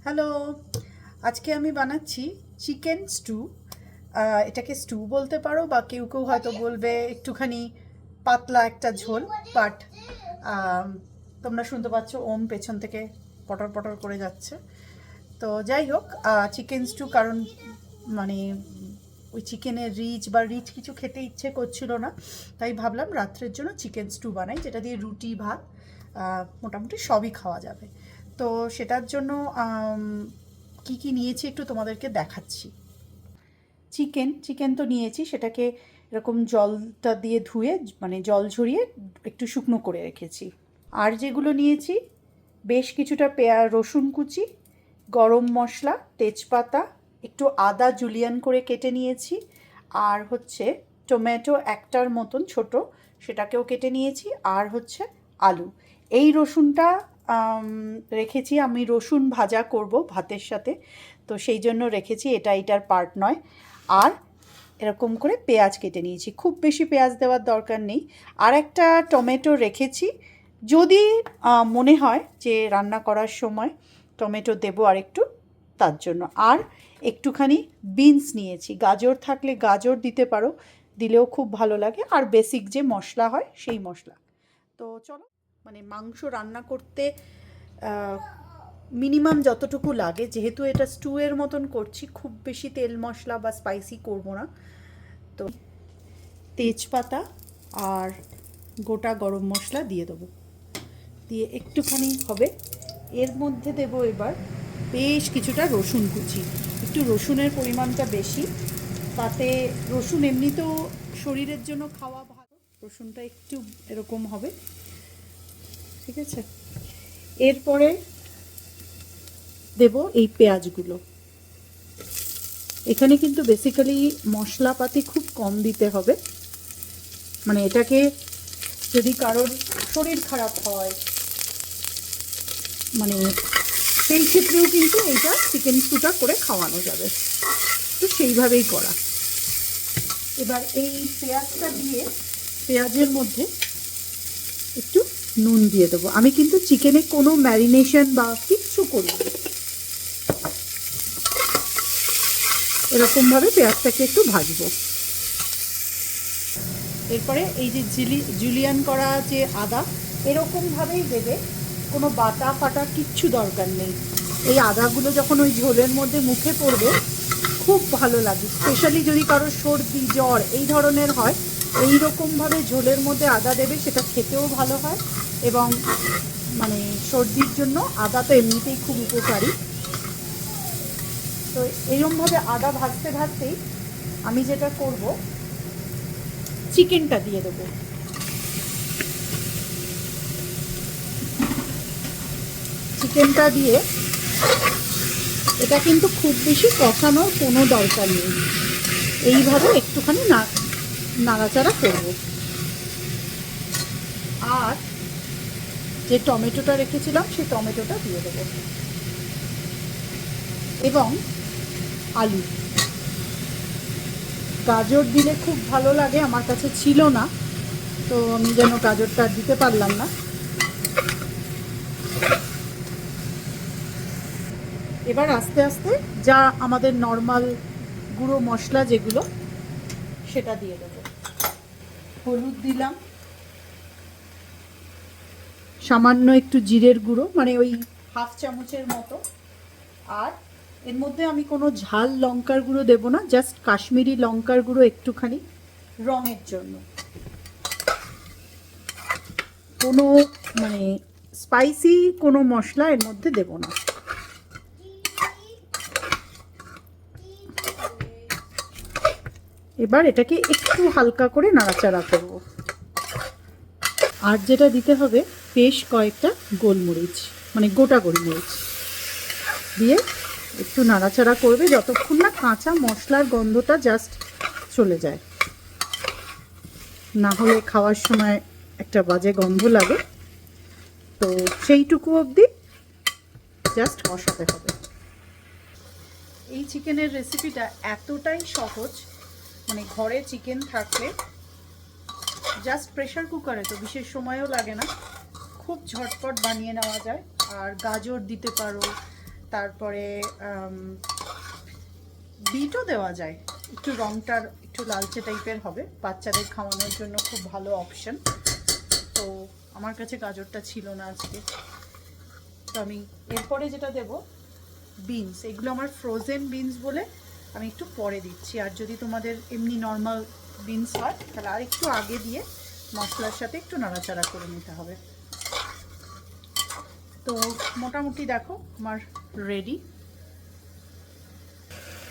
Hello, আজকে আমি বানাচ্ছি চিকেন স্টু। এটাকে স্টু বলতে পারো বা কেউ কেউ হয়তো বলবে একটুখানি পাতলা একটা ঝোল। বাট তোমরা শুনতে পাচ্ছ ওম পেছন থেকে পটর পটর করে যাচ্ছে। তো যাই হোক, চিকেন স্টু কারণ মানে ওই চিকেনের রিচ কিছু খেতে ইচ্ছে করছিল না, তাই ভাবলাম রাত্রের জন্য চিকেন স্টু বানাই, যেটা দিয়ে রুটি ভাত মোটামুটি সবই খাওয়া যাবে। তো সেটার জন্য কি কি নিয়েছি একটু তোমাদেরকে দেখাচ্ছি। চিকেন তো নিয়েছি, সেটাকে এরকম জলটা দিয়ে ধুয়ে মানে জল ঝরিয়ে একটু শুকনো করে রেখেছি। আর যেগুলো নিয়েছি, বেশ কিছুটা রসুন কুচি, গরম মশলা, তেজপাতা, একটু আদা জুলিয়ান করে কেটে নিয়েছি, আর হচ্ছে টমেটো একটার মতন ছোট, সেটাকেও কেটে নিয়েছি, আর হচ্ছে আলু। এই রসুনটা রেখেছি, আমি রসুন ভাজা করব ভাতের সাথে, তো সেই জন্য রেখেছি, এটার পার্ট নয়। আর এরকম করে পেঁয়াজ কেটে নিয়েছি, খুব বেশি পেঁয়াজ দেওয়ার দরকার নেই। আর একটা টমেটো রেখেছি, যদি মনে হয় যে রান্না করার সময় টমেটো দেবো আর একটু, তার জন্য। আর একটুখানি বিনস নিয়েছি, গাজর থাকলে গাজর দিতে পারো, দিলেও খুব ভালো লাগে। আর বেসিক যে মশলা হয় সেই মশলা। তো চলো, মানে মাংস রান্না করতে মিনিমাম যতটুকু লাগে, যেহেতু এটা স্টুয়ের মতন করছি, খুব বেশি তেল মশলা বা স্পাইসি করব না, তো তেজপাতা আর গোটা গরম মশলা দিয়ে দেবো, দিয়ে একটুখানি হবে। এর মধ্যে দেবো এবার বেশ কিছুটা রসুন কুচি, একটু রসুনের পরিমাণটা বেশি, তাতে রসুন এমনিতেও শরীরের জন্য খাওয়া ভালো, রসুনটা একটু এরকম হবে, ঠিক আছে। এরপরে দেব এই পেঁয়াজগুলো। এখানে কিন্তু বেসিক্যালি মশলাপাতি খুব কম দিতে হবে, মানে এটাকে যদি কারোর শরীর খারাপ হয়, মানে সেই ক্ষেত্রেও কিন্তু এইটা চিকেন স্টুটা করে খাওয়ানো যাবে, তো সেইভাবেই করা। এবার এই পেঁয়াজটা দিয়ে পেঁয়াজের মধ্যে একটু নুন দিয়ে দেবো। আমি কিন্তু চিকেনে কোনো ম্যারিনেশন বা কিচ্ছু করি না, এরকমভাবে পেঁয়াজটাকে একটু ভাজবো। এরপরে এই যে জুলিয়ান করা যে আদা, এরকমভাবেই দেবে, কোনো বাটা ফাটা কিচ্ছু দরকার নেই। এই আদাগুলো যখন ওই ঝোলের মধ্যে মুখে পড়বে খুব ভালো লাগে, স্পেশালি যদি কারো সর্দি জ্বর এই ধরনের হয়, এই রকমভাবে ঝোলের মধ্যে আদা দেবে, সেটা খেতেও ভালো হয়। এবং মানে সর্দির জন্য আদা তো এমনিতেই খুব উপকারী। তো এইরকমভাবে আদা ভাজতে ভাজতেই আমি যেটা করব, চিকেনটা দিয়ে দেবো। চিকেনটা দিয়ে এটা কিন্তু খুব বেশি কষানোর কোনো দরকার নেই, এইভাবে একটুখানি নাড়াচাড়া করব। আর যে টমেটোটা রেখেছিলাম সেই টমেটোটা দিয়ে দেবো, এবং আলু। গাজর দিলে খুব ভালো লাগে, আমার কাছে ছিল না, তো আমি যেন গাজরটা দিতে পারলাম না। এবার আস্তে আস্তে যা আমাদের নর্মাল গুঁড়ো মশলা যেগুলো, সেটা দিয়ে দেবো। হলুদ দিলাম, সামান্য একটু জিরের গুঁড়ো, মানে ওই হাফ চামচের মতো। আর এর মধ্যে আমি কোনো ঝাল লঙ্কার গুঁড়ো দেবো না, জাস্ট কাশ্মীরি লঙ্কার গুঁড়ো একটুখানি রঙের জন্য। কোনো মানে স্পাইসি কোনো মশলা এর মধ্যে দেবো না। এবার এটাকে একটু হালকা করে নাড়াচাড়া করব। আর যেটা দিতে হবে, বেশ কয়েকটা গোলমরিচ, মানে গোটা গোলমরিচ দিয়ে একটু নাড়াচাড়া করবে যতক্ষণ না কাঁচা মশলার গন্ধটা জাস্ট চলে যায়, না হলে খাওয়ার সময় একটা বাজে গন্ধ লাগে। তো সেইটুকু অবধি জাস্ট কষাতে হবে। এই চিকেনের রেসিপিটা এতটাই সহজ, মানে ঘরে চিকেন থাকলে জাস্ট প্রেশার কুকারে, তো বিশেষ সময়ও লাগে না, খুব ঝটপট বানিয়ে নেওয়া যায়। আর গাজর দিতে পারো, তারপরে বিটও দেওয়া যায়, একটু রংটার একটু লালচে টাইপের হবে, বাচ্চাদের খাওয়ানোর জন্য খুব ভালো অপশন। তো আমার কাছে গাজরটা ছিল না আজকে, তো আমি এরপরে যেটা দেব বিনস। এগুলো আমার ফ্রোজেন বিনস বলে আমি একটু পরে দিচ্ছি, আর যদি তোমাদের এমনি নর্মাল বিনস হয় তাহলে আর একটু আগে দিয়ে মশলার সাথে একটু নাড়াচাড়া করে নিতে হবে। তো মোটামুটি দেখো আমার রেডি।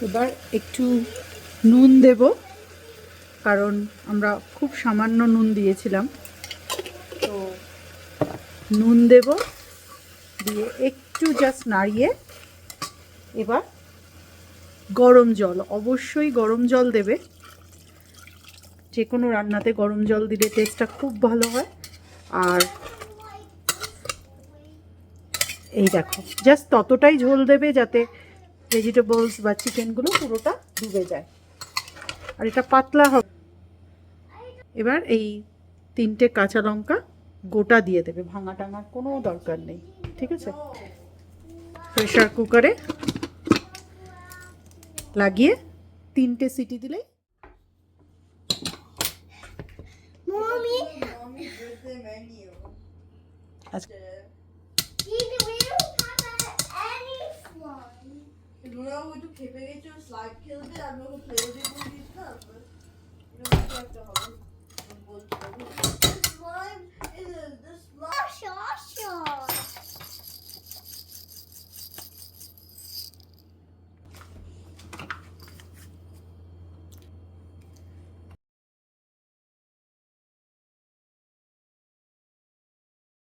এবার একটু নুন দেব, কারণ আমরা খুব সামান্য নুন দিয়েছিলাম, তো নুন দেব, দিয়ে একটু জাস্ট নাড়িয়ে এবার গরম জল, অবশ্যই গরম জল দেবে, যে কোনো রান্নাতে গরম জল দিলে টেস্টটা খুব ভালো হয়। আর এই দেখো জাস্ট ততটাই ঝোল দেবে যাতে ভেজিটেবলস বা চিকেনগুলো পুরোটা ডুবে যায়, আর এটা পাতলা হবে। এবার এই 3টে কাঁচা লঙ্কা গোটা দিয়ে দেবে, ভাঙা টাঙার কোনো দরকার নেই, ঠিক আছে? প্রেশার কুকারে লাগিয়ে 3টে সিটি দিলেই। আচ্ছা, খেপে গেছে, স্লাইড খেলবে, আমি ওকে ফেলে দিয়ে দিয়েছিলাম।